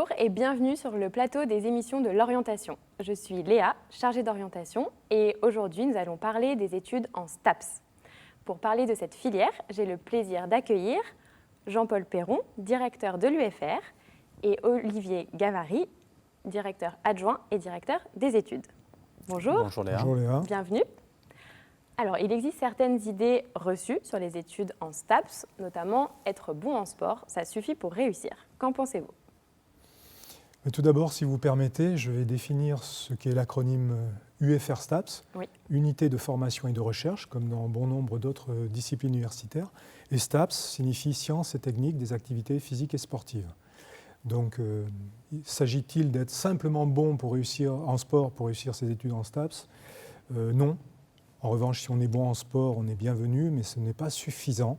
Bonjour et bienvenue sur le plateau des émissions de l'orientation. Je suis Léa, chargée d'orientation, et aujourd'hui nous allons parler des études en STAPS. Pour parler de cette filière, j'ai le plaisir d'accueillir Jean-Paul Perron, directeur de l'UFR, et Olivier Gavary, directeur adjoint et directeur des études. Bonjour. Bonjour Léa. Bonjour Léa. Bienvenue. Alors, il existe certaines idées reçues sur les études en STAPS, notamment être bon en sport, ça suffit pour réussir. Qu'en pensez-vous ? Mais tout d'abord, si vous permettez, je vais définir ce qu'est l'acronyme UFR STAPS, Oui. Unité de formation et de recherche, comme dans bon nombre d'autres disciplines universitaires. Et STAPS signifie sciences et techniques des activités physiques et sportives. Donc, s'agit-il d'être simplement bon pour réussir en sport, pour réussir ses études en STAPS ? Non. En revanche, si on est bon en sport, on est bienvenu, mais ce n'est pas suffisant.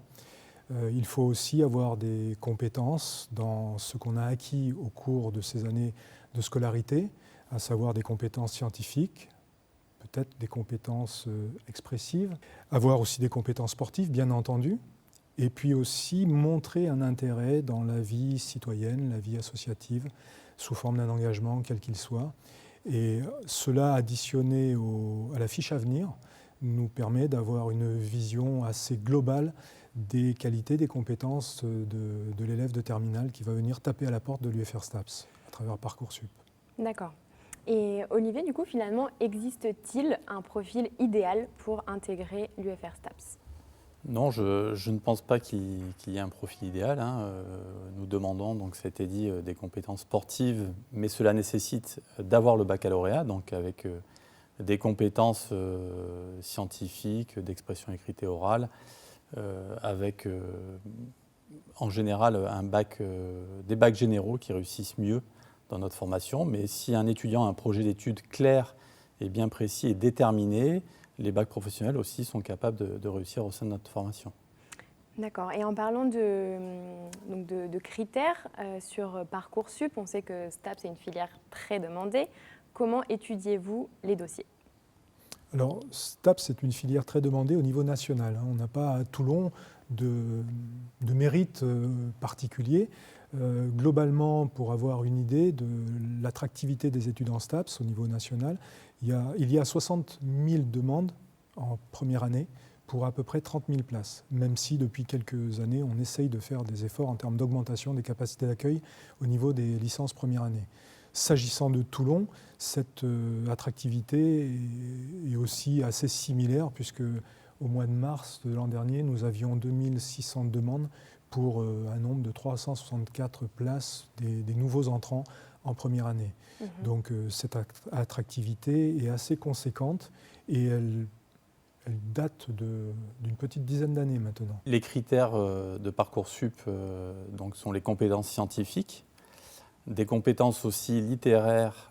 Il faut aussi avoir des compétences dans ce qu'on a acquis au cours de ces années de scolarité, à savoir des compétences scientifiques, peut-être des compétences expressives, avoir aussi des compétences sportives, bien entendu, et puis aussi montrer un intérêt dans la vie citoyenne, la vie associative, sous forme d'un engagement, quel qu'il soit. Et cela additionné à la fiche à venir, nous permet d'avoir une vision assez globale des qualités, des compétences de l'élève de terminale qui va venir taper à la porte de l'UFR STAPS à travers Parcoursup. D'accord. Et Olivier, du coup, finalement, existe-t-il un profil idéal pour intégrer l'UFR STAPS ? Non, je ne pense pas qu'il y ait un profil idéal. Nous demandons, donc ça a été dit, des compétences sportives, mais cela nécessite d'avoir le baccalauréat, donc avec des compétences scientifiques, d'expression écrite et orale, avec en général des bacs généraux qui réussissent mieux dans notre formation. Mais si un étudiant a un projet d'études clair et bien précis et déterminé, les bacs professionnels aussi sont capables de réussir au sein de notre formation. D'accord. Et en parlant de critères sur Parcoursup, on sait que STAPS est une filière très demandée. Comment étudiez-vous les dossiers ? Alors, STAPS est une filière très demandée au niveau national. On n'a pas à Toulon de mérite particulier. Globalement, pour avoir une idée de l'attractivité des études en STAPS au niveau national, il y a 60 000 demandes en première année pour à peu près 30 000 places, même si depuis quelques années, on essaye de faire des efforts en termes d'augmentation des capacités d'accueil au niveau des licences première année. S'agissant de Toulon, cette attractivité est aussi assez similaire puisque au mois de mars de l'an dernier, nous avions 2600 demandes pour un nombre de 364 places des nouveaux entrants en première année. Donc cette attractivité est assez conséquente et elle date d'une petite dizaine d'années maintenant. Les critères de Parcoursup donc sont les compétences scientifiques, des compétences aussi littéraires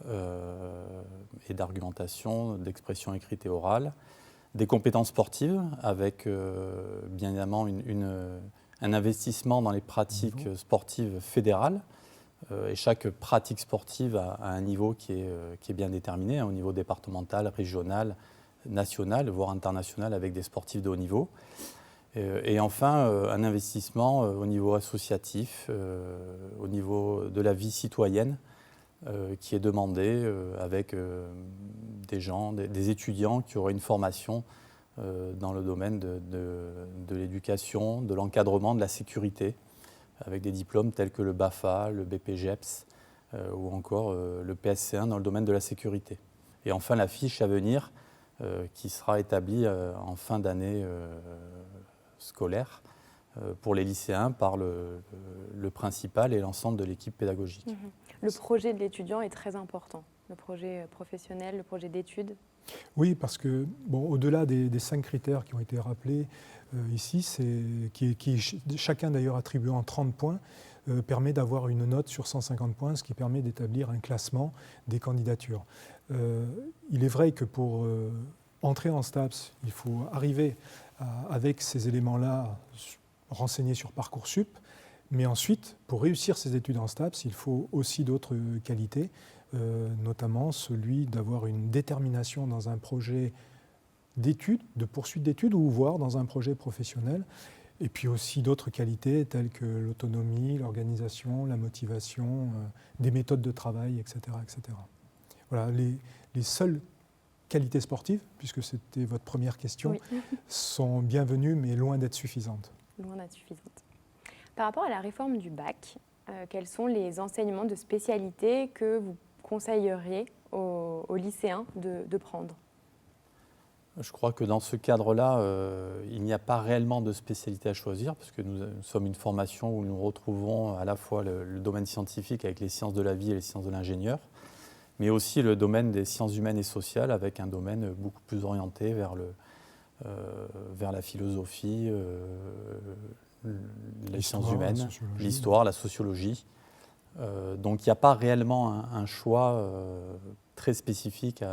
et d'argumentation, d'expression écrite et orale, des compétences sportives avec bien évidemment un investissement dans les pratiques sportives fédérales. Et chaque pratique sportive a un niveau qui est bien déterminé, au niveau départemental, régional, national, voire international, avec des sportifs de haut niveau. Et enfin, un investissement au niveau associatif, au niveau de la vie citoyenne, qui est demandé avec des étudiants qui auraient une formation dans le domaine de l'éducation, de l'encadrement, de la sécurité, avec des diplômes tels que le BAFA, le BPGEPS ou encore le PSC1 dans le domaine de la sécurité. Et enfin, la fiche à venir qui sera établie en fin d'année scolaire pour les lycéens par le principal et l'ensemble de l'équipe pédagogique. Le projet de l'étudiant est très important, le projet professionnel, le projet d'études. Oui, parce que au-delà des 5 critères qui ont été rappelés ici, qui chacun d'ailleurs attribué en 30 points, permet d'avoir une note sur 150 points, ce qui permet d'établir un classement des candidatures. Il est vrai que pour entrer en STAPS, il faut arriver avec ces éléments-là renseignés sur Parcoursup, mais ensuite, pour réussir ces études en STAPS, il faut aussi d'autres qualités, notamment celui d'avoir une détermination dans un projet d'études, de poursuite d'études, ou voire dans un projet professionnel. Et puis aussi d'autres qualités telles que l'autonomie, l'organisation, la motivation, des méthodes de travail, etc. etc. Voilà, les seules qualités sportives, puisque c'était votre première question, Oui. sont bienvenues mais loin d'être suffisantes. Loin d'être suffisante. Par rapport à la réforme du bac, quels sont les enseignements de spécialité que vous conseilleriez aux lycéens de prendre? Je crois que dans ce cadre-là, il n'y a pas réellement de spécialité à choisir, parce que nous sommes une formation où nous retrouvons à la fois le domaine scientifique avec les sciences de la vie et les sciences de l'ingénieur, mais aussi le domaine des sciences humaines et sociales, avec un domaine beaucoup plus orienté vers la philosophie, les sciences humaines, l'histoire, la sociologie. Donc il n'y a pas réellement un choix très spécifique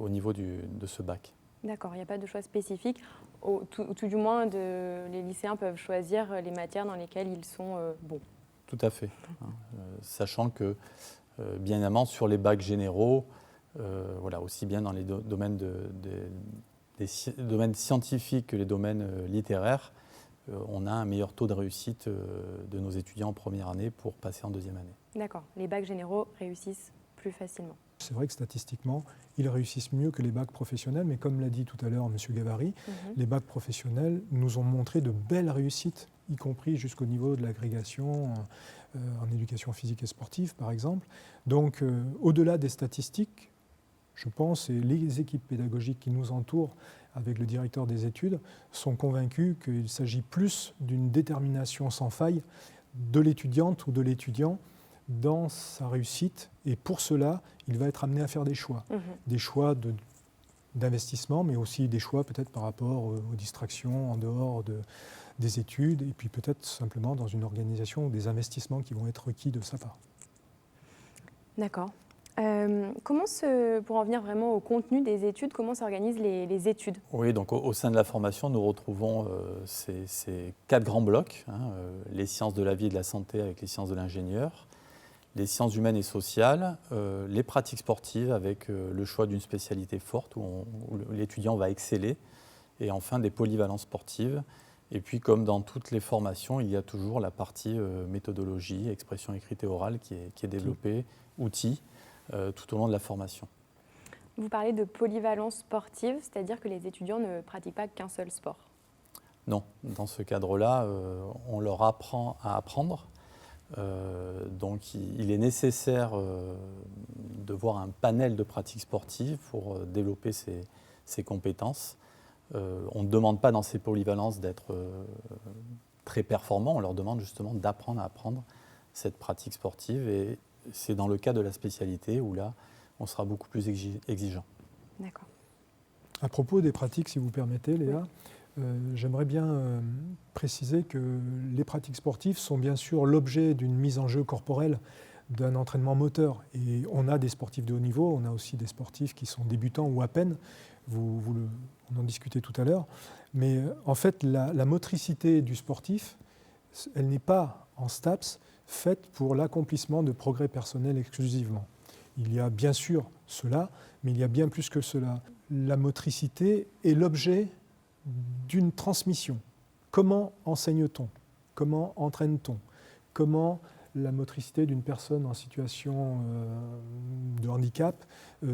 au niveau de ce bac. D'accord, il n'y a pas de choix spécifique. Tout du moins, les lycéens peuvent choisir les matières dans lesquelles ils sont bons. Tout à fait. Sachant que, bien évidemment, sur les bacs généraux, voilà, aussi bien dans les domaines, domaines scientifiques que les domaines littéraires, on a un meilleur taux de réussite de nos étudiants en première année pour passer en deuxième année. D'accord, les bacs généraux réussissent plus facilement. C'est vrai que statistiquement, ils réussissent mieux que les bacs professionnels, mais comme l'a dit tout à l'heure M. Gavary, les bacs professionnels nous ont montré de belles réussites, y compris jusqu'au niveau de l'agrégation en éducation physique et sportive, par exemple. Donc, au-delà des statistiques, je pense, et les équipes pédagogiques qui nous entourent, avec le directeur des études, sont convaincus qu'il s'agit plus d'une détermination sans faille de l'étudiante ou de l'étudiant dans sa réussite. Et pour cela, il va être amené à faire des choix. Des choix d'investissement, mais aussi des choix peut-être par rapport aux distractions en dehors des études, et puis peut-être simplement dans une organisation ou des investissements qui vont être requis de sa part. D'accord. Pour en venir vraiment au contenu des études, comment s'organisent les études? Oui, donc au sein de la formation, nous retrouvons ces 4 grands blocs, les sciences de la vie et de la santé avec les sciences de l'ingénieur, les sciences humaines et sociales, les pratiques sportives avec le choix d'une spécialité forte où l'étudiant va exceller, et enfin des polyvalences sportives. Et puis, comme dans toutes les formations, il y a toujours la partie méthodologie, expression écrite et orale qui est développée, outils, tout au long de la formation. Vous parlez de polyvalence sportive, c'est-à-dire que les étudiants ne pratiquent pas qu'un seul sport? Non, dans ce cadre-là, on leur apprend à apprendre. Donc il est nécessaire de voir un panel de pratiques sportives pour développer ces compétences. On ne demande pas dans ces polyvalences d'être très performants, on leur demande justement d'apprendre à apprendre cette pratique sportive, et c'est dans le cas de la spécialité où là on sera beaucoup plus exigeant. D'accord. À propos des pratiques, si vous permettez, Léa, j'aimerais bien préciser que les pratiques sportives sont bien sûr l'objet d'une mise en jeu corporelle, d'un entraînement moteur. Et on a des sportifs de haut niveau, on a aussi des sportifs qui sont débutants ou à peine, on en discutait tout à l'heure. Mais en fait, la motricité du sportif, elle n'est pas en STAPS faite pour l'accomplissement de progrès personnels exclusivement. Il y a bien sûr cela, mais il y a bien plus que cela. La motricité est l'objet d'une transmission. Comment enseigne-t-on? Comment entraîne-t-on? Comment la motricité d'une personne en situation de handicap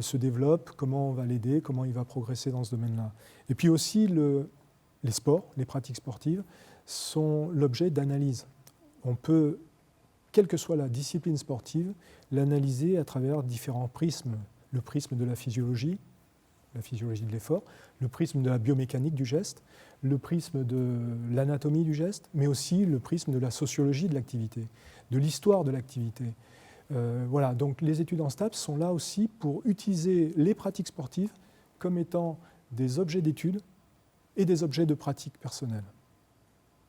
se développe? Comment on va l'aider? Comment il va progresser dans ce domaine-là? Et puis aussi, les sports, les pratiques sportives, sont l'objet d'analyse. On peut, quelle que soit la discipline sportive, l'analyser à travers différents prismes. Le prisme de la physiologie de l'effort, le prisme de la biomécanique du geste, le prisme de l'anatomie du geste, mais aussi le prisme de la sociologie de l'activité, de l'histoire de l'activité. Voilà, donc les études en STAPS sont là aussi pour utiliser les pratiques sportives comme étant des objets d'études et des objets de pratique personnelle.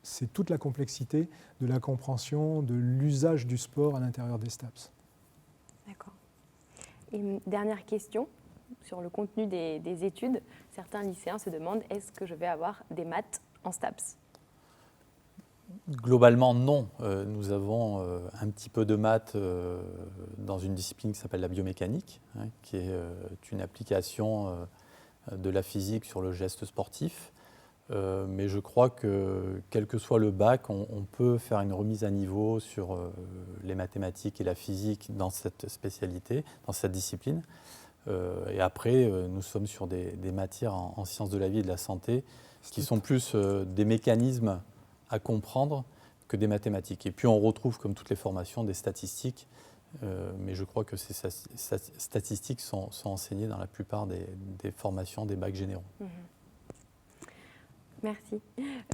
C'est toute la complexité de la compréhension de l'usage du sport à l'intérieur des STAPS. D'accord. Et une dernière question sur le contenu des études. Certains lycéens se demandent, est-ce que je vais avoir des maths en STAPS? Globalement, non. Nous avons un petit peu de maths dans une discipline qui s'appelle la biomécanique, qui est une application de la physique sur le geste sportif. mais je crois que, quel que soit le bac, on peut faire une remise à niveau sur les mathématiques et la physique dans cette spécialité, dans cette discipline. Et après, nous sommes sur des matières en sciences de la vie et de la santé qui sont plus des mécanismes à comprendre que des mathématiques. Et puis on retrouve, comme toutes les formations, des statistiques, mais je crois que ces statistiques sont enseignées dans la plupart des formations des bacs généraux. Mmh. Merci.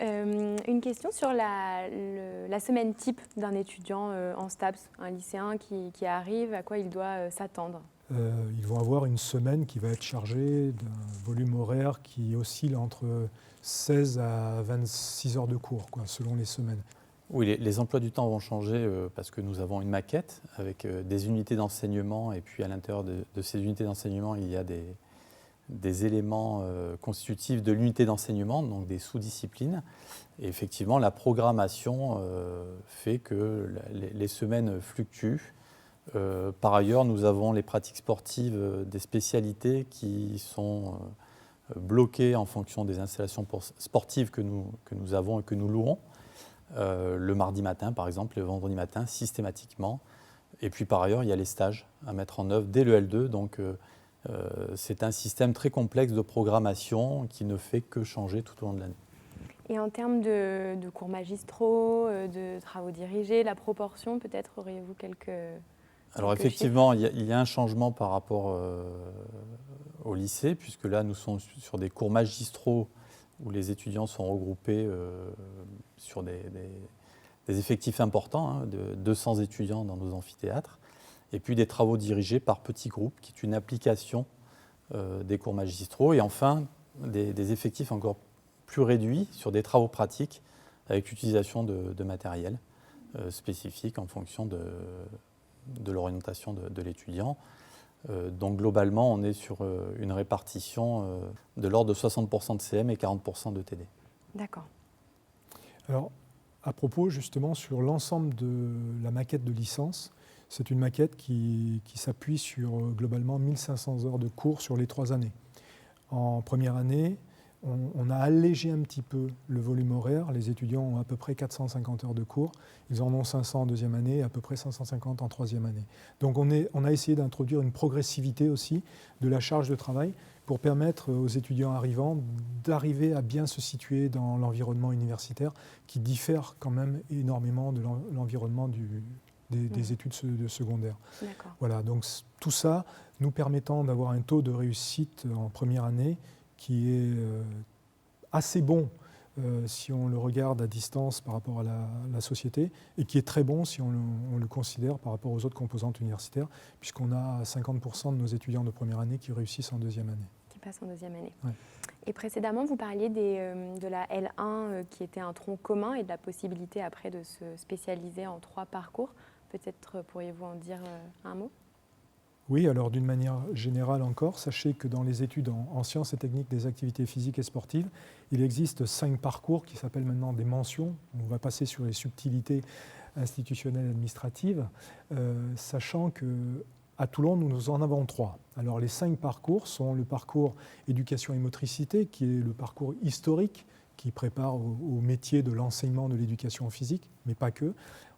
Une question sur la semaine type d'un étudiant en STAPS, un lycéen qui arrive, à quoi il doit s'attendre? Ils vont avoir une semaine qui va être chargée d'un volume horaire qui oscille entre 16 à 26 heures de cours, quoi, selon les semaines. Oui, les emplois du temps vont changer parce que nous avons une maquette avec des unités d'enseignement, et puis à l'intérieur de ces unités d'enseignement, il y a des éléments constitutifs de l'unité d'enseignement, donc des sous-disciplines. Et effectivement, la programmation fait que les semaines fluctuent. Par ailleurs, nous avons les pratiques sportives des spécialités qui sont bloquées en fonction des installations sportives que nous avons et que nous louons. Le mardi matin, par exemple, le vendredi matin, systématiquement. Et puis par ailleurs, il y a les stages à mettre en œuvre dès le L2. Donc c'est un système très complexe de programmation qui ne fait que changer tout au long de l'année. Et en termes de cours magistraux, de travaux dirigés, la proportion, peut-être auriez-vous quelques... Alors effectivement, il y a un changement par rapport au lycée, puisque là, nous sommes sur des cours magistraux où les étudiants sont regroupés sur des effectifs importants, hein, de 200 étudiants dans nos amphithéâtres, et puis des travaux dirigés par petits groupes, qui est une application des cours magistraux, et enfin des effectifs encore plus réduits sur des travaux pratiques avec l'utilisation de matériel spécifique en fonction de l'orientation de l'étudiant. Donc globalement, on est sur une répartition de l'ordre de 60% de CM et 40% de TD. D'accord. Alors, à propos justement sur l'ensemble de la maquette de licence, c'est une maquette qui s'appuie sur globalement 1500 heures de cours sur les 3 années. En première année, on a allégé un petit peu le volume horaire. Les étudiants ont à peu près 450 heures de cours. Ils en ont 500 en deuxième année et à peu près 550 en troisième année. Donc on a essayé d'introduire une progressivité aussi de la charge de travail pour permettre aux étudiants arrivants d'arriver à bien se situer dans l'environnement universitaire qui diffère quand même énormément de l'environnement des études de secondaire. D'accord. Voilà, donc tout ça nous permettant d'avoir un taux de réussite en première année qui est assez bon si on le regarde à distance par rapport à la société, et qui est très bon si on le considère par rapport aux autres composantes universitaires, puisqu'on a 50% de nos étudiants de première année qui réussissent en deuxième année. Qui passent en deuxième année. Ouais. Et précédemment, vous parliez de la L1 qui était un tronc commun et de la possibilité après de se spécialiser en 3 parcours. Peut-être pourriez-vous en dire un mot ? Oui, alors d'une manière générale encore, sachez que dans les études en sciences et techniques des activités physiques et sportives, il existe 5 parcours qui s'appellent maintenant des mentions. On va passer sur les subtilités institutionnelles et administratives, sachant qu'à Toulon, nous en avons 3. Alors les 5 parcours sont le parcours éducation et motricité, qui est le parcours historique, qui prépare au métier de l'enseignement de l'éducation physique, mais pas que.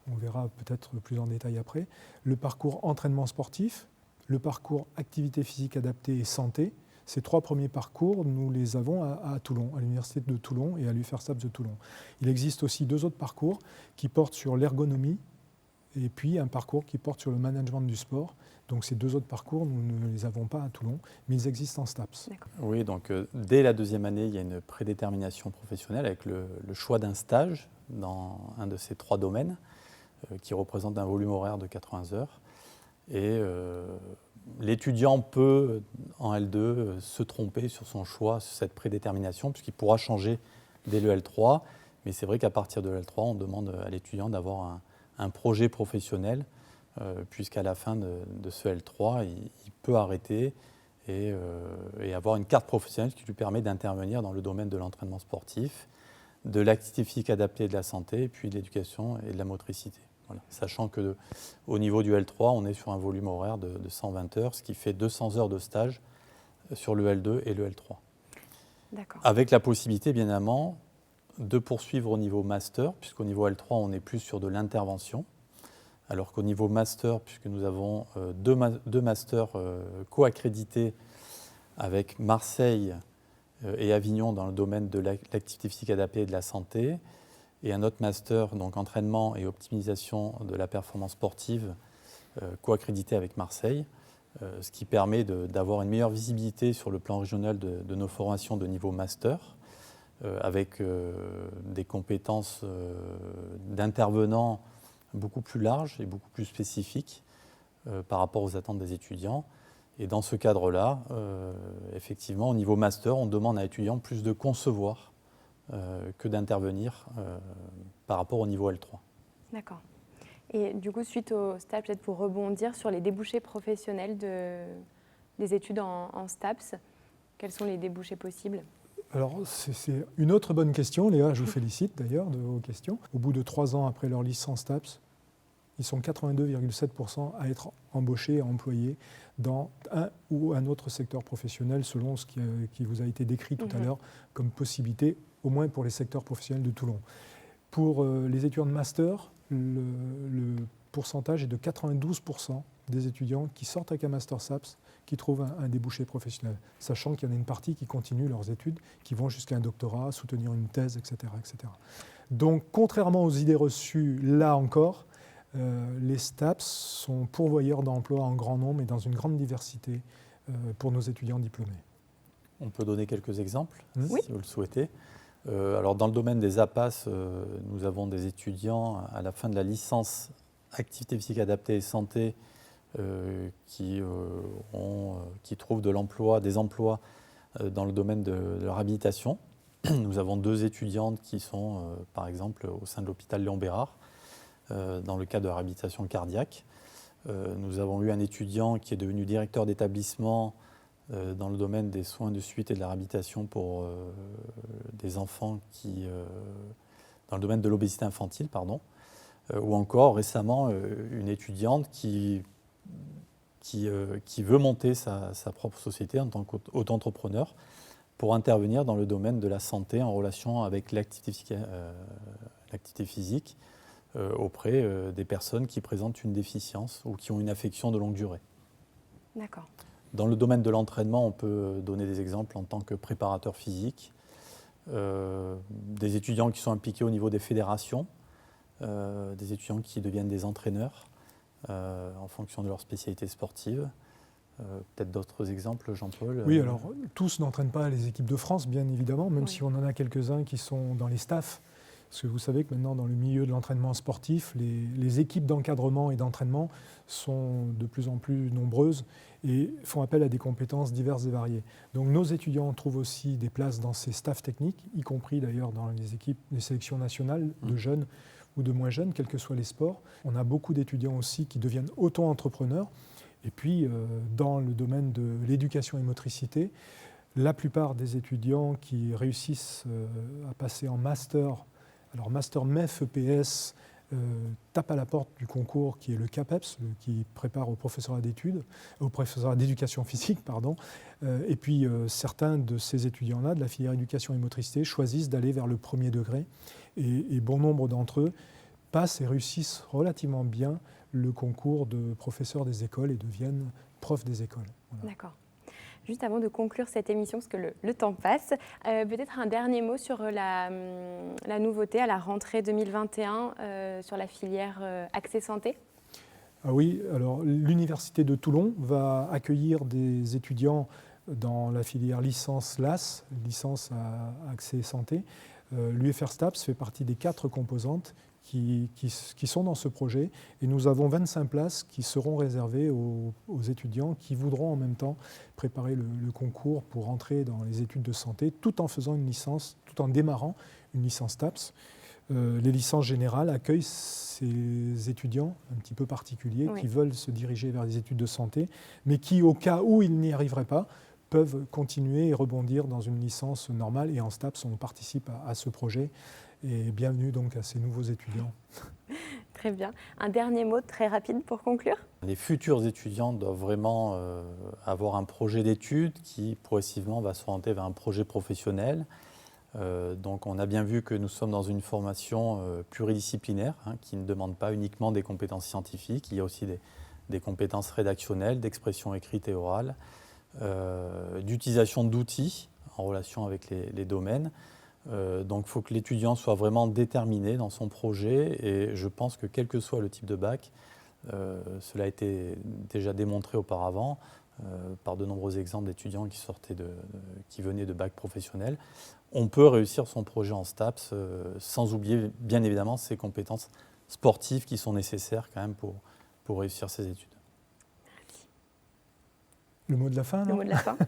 On verra peut-être plus en détail après. Le parcours entraînement sportif, le parcours activité physique adaptée et santé. Ces 3 premiers parcours, nous les avons à Toulon, à l'Université de Toulon et à l'UFR-STAPS de Toulon. Il existe aussi 2 autres parcours qui portent sur l'ergonomie et puis un parcours qui porte sur le management du sport. Donc ces 2 autres parcours, nous ne les avons pas à Toulon, mais ils existent en STAPS. D'accord. Oui, donc dès la deuxième année, il y a une prédétermination professionnelle avec le choix d'un stage dans un de ces 3 domaines qui représente un volume horaire de 80 heures. Et l'étudiant peut, en L2, se tromper sur son choix, sur cette prédétermination, puisqu'il pourra changer dès le L3. Mais c'est vrai qu'à partir de L3, on demande à l'étudiant d'avoir un projet professionnel, puisqu'à la fin de ce L3, il peut arrêter et avoir une carte professionnelle qui lui permet d'intervenir dans le domaine de l'entraînement sportif, de l'activité physique adaptée et de la santé, et puis de l'éducation et de la motricité. Voilà. Sachant qu'au niveau du L3, on est sur un volume horaire de 120 heures, ce qui fait 200 heures de stage sur le L2 et le L3. D'accord. avec la possibilité, bien évidemment, de poursuivre au niveau master, puisqu'au niveau L3, on est plus sur de l'intervention, alors qu'au niveau master, puisque nous avons deux masters co-accrédités avec Marseille et Avignon dans le domaine de l'activité physique adaptée et de la santé, et un autre master, donc entraînement et optimisation de la performance sportive, co-accrédité avec Marseille, ce qui permet d'avoir une meilleure visibilité sur le plan régional de nos formations de niveau master, avec des compétences d'intervenants beaucoup plus larges et beaucoup plus spécifiques par rapport aux attentes des étudiants. Et dans ce cadre-là, effectivement, au niveau master, on demande à l'étudiant plus de concevoir que d'intervenir par rapport au niveau L3. D'accord. Et du coup, suite au STAPS, peut-être pour rebondir sur les débouchés professionnels des études en STAPS, quels sont les débouchés possibles ? Alors, c'est une autre bonne question, Léa, je vous félicite d'ailleurs de vos questions. Au bout de 3 ans après leur licence STAPS, ils sont 82,7% à être embauchés et employés dans un ou un autre secteur professionnel, selon ce qui vous a été décrit tout à l'heure comme possibilité, au moins pour les secteurs professionnels de Toulon. Pour les étudiants de master, le pourcentage est de 92% des étudiants qui sortent avec un master STAPS qui trouvent un débouché professionnel, sachant qu'il y en a une partie qui continuent leurs études, qui vont jusqu'à un doctorat, soutenir une thèse, etc., etc. Donc, contrairement aux idées reçues, là encore, les STAPS sont pourvoyeurs d'emplois en grand nombre et dans une grande diversité pour nos étudiants diplômés. On peut donner quelques exemples, Oui. si vous le souhaitez. Alors, dans le domaine des APAS, nous avons des étudiants à la fin de la licence activité physique adaptée et santé qui trouvent des emplois dans le domaine de la réhabilitation. Nous avons 2 étudiantes qui sont, par exemple, au sein de l'hôpital Léon Bérard, dans le cadre de la réhabilitation cardiaque. Nous avons eu un étudiant qui est devenu directeur d'établissement dans le domaine des soins de suite et de la réhabilitation pour des enfants dans le domaine de l'obésité infantile, ou encore récemment une étudiante qui veut monter sa propre société en tant qu'auto-entrepreneur pour intervenir dans le domaine de la santé en relation avec l'activité physique auprès des personnes qui présentent une déficience ou qui ont une affection de longue durée. D'accord. Dans le domaine de l'entraînement, on peut donner des exemples en tant que préparateur physique, des étudiants qui sont impliqués au niveau des fédérations, des étudiants qui deviennent des entraîneurs en fonction de leur spécialité sportive. Peut-être d'autres exemples, Jean-Paul ? Oui, alors tous n'entraînent pas les équipes de France, bien évidemment, même Oui. si on en a quelques-uns qui sont dans les staffs. Parce que vous savez que maintenant, dans le milieu de l'entraînement sportif, les équipes d'encadrement et d'entraînement sont de plus en plus nombreuses et font appel à des compétences diverses et variées. Donc nos étudiants trouvent aussi des places dans ces staffs techniques, y compris d'ailleurs dans les sélections nationales de jeunes ou de moins jeunes, quels que soient les sports. On a beaucoup d'étudiants aussi qui deviennent auto-entrepreneurs. Et puis, dans le domaine de l'éducation et motricité, la plupart des étudiants qui réussissent à passer en master, alors master MEF, EPS, tapent à la porte du concours qui est le CAPEPS, qui prépare au professorat d'éducation physique, et puis certains de ces étudiants-là, de la filière éducation et motricité, choisissent d'aller vers le premier degré, et bon nombre d'entre eux passent et réussissent relativement bien le concours de professeurs des écoles et deviennent profs des écoles. Voilà. D'accord. Juste avant de conclure cette émission, parce que le temps passe, peut-être un dernier mot sur la nouveauté à la rentrée 2021 sur la filière Accès Santé. Ah oui, alors l'Université de Toulon va accueillir des étudiants dans la filière licence LAS, licence à Accès Santé. L'UFR STAPS fait partie des 4 composantes qui sont dans ce projet, et nous avons 25 places qui seront réservées aux étudiants qui voudront en même temps préparer le concours pour entrer dans les études de santé, tout en faisant une licence, tout en démarrant une licence TAPS. Les licences générales accueillent ces étudiants un petit peu particuliers qui veulent se diriger vers les études de santé, mais qui, au cas où ils n'y arriveraient pas, peuvent continuer et rebondir dans une licence normale. Et en STAPS, on participe à ce projet. Et bienvenue donc à ces nouveaux étudiants. Très bien. Un dernier mot très rapide pour conclure? Les futurs étudiants doivent vraiment avoir un projet d'études qui progressivement va s'orienter vers un projet professionnel. Donc on a bien vu que nous sommes dans une formation pluridisciplinaire qui ne demande pas uniquement des compétences scientifiques, il y a aussi des compétences rédactionnelles, d'expression écrite et orale, d'utilisation d'outils en relation avec les domaines. Donc il faut que l'étudiant soit vraiment déterminé dans son projet et je pense que quel que soit le type de bac, cela a été déjà démontré auparavant par de nombreux exemples d'étudiants qui venaient de bacs professionnels. On peut réussir son projet en STAPS sans oublier bien évidemment ses compétences sportives qui sont nécessaires quand même pour réussir ses études. Merci. Le mot de la fin, non ? Le mot de la fin.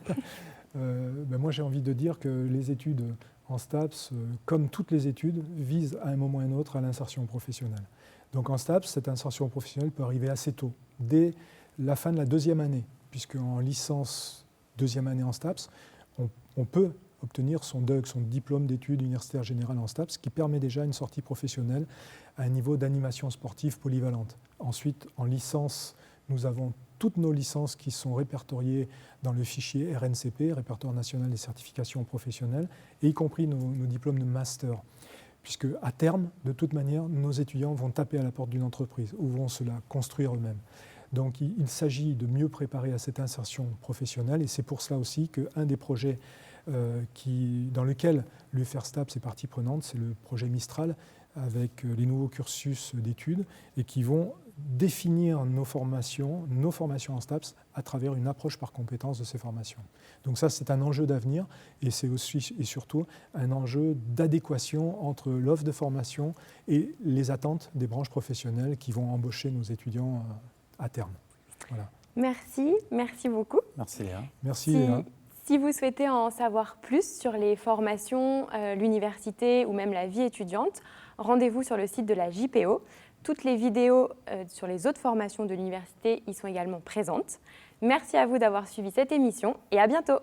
Moi j'ai envie de dire que les études en STAPS, comme toutes les études, visent à un moment ou à un autre à l'insertion professionnelle. Donc en STAPS, cette insertion professionnelle peut arriver assez tôt, dès la fin de la deuxième année, puisque en licence deuxième année en STAPS, on peut obtenir son DUG, son diplôme d'études universitaires générales en STAPS, qui permet déjà une sortie professionnelle à un niveau d'animation sportive polyvalente. Ensuite, en licence, nous avons toutes nos licences qui sont répertoriées dans le fichier RNCP, Répertoire national des certifications professionnelles, et y compris nos diplômes de master. Puisque à terme, de toute manière, nos étudiants vont taper à la porte d'une entreprise ou vont se la construire eux-mêmes. Donc il s'agit de mieux préparer à cette insertion professionnelle et c'est pour cela aussi qu'un des projets dans lequel l'UFR STAPS est partie prenante, c'est le projet Mistral avec les nouveaux cursus d'études et qui vont définir nos formations en STAPS à travers une approche par compétences de ces formations. Donc ça, c'est un enjeu d'avenir et c'est aussi et surtout un enjeu d'adéquation entre l'offre de formation et les attentes des branches professionnelles qui vont embaucher nos étudiants à terme. Voilà. Merci beaucoup. Merci Léa. Merci Léa. Si vous souhaitez en savoir plus sur les formations, l'université ou même la vie étudiante, rendez-vous sur le site de la JPO. Toutes les vidéos sur les autres formations de l'université y sont également présentes. Merci à vous d'avoir suivi cette émission et à bientôt.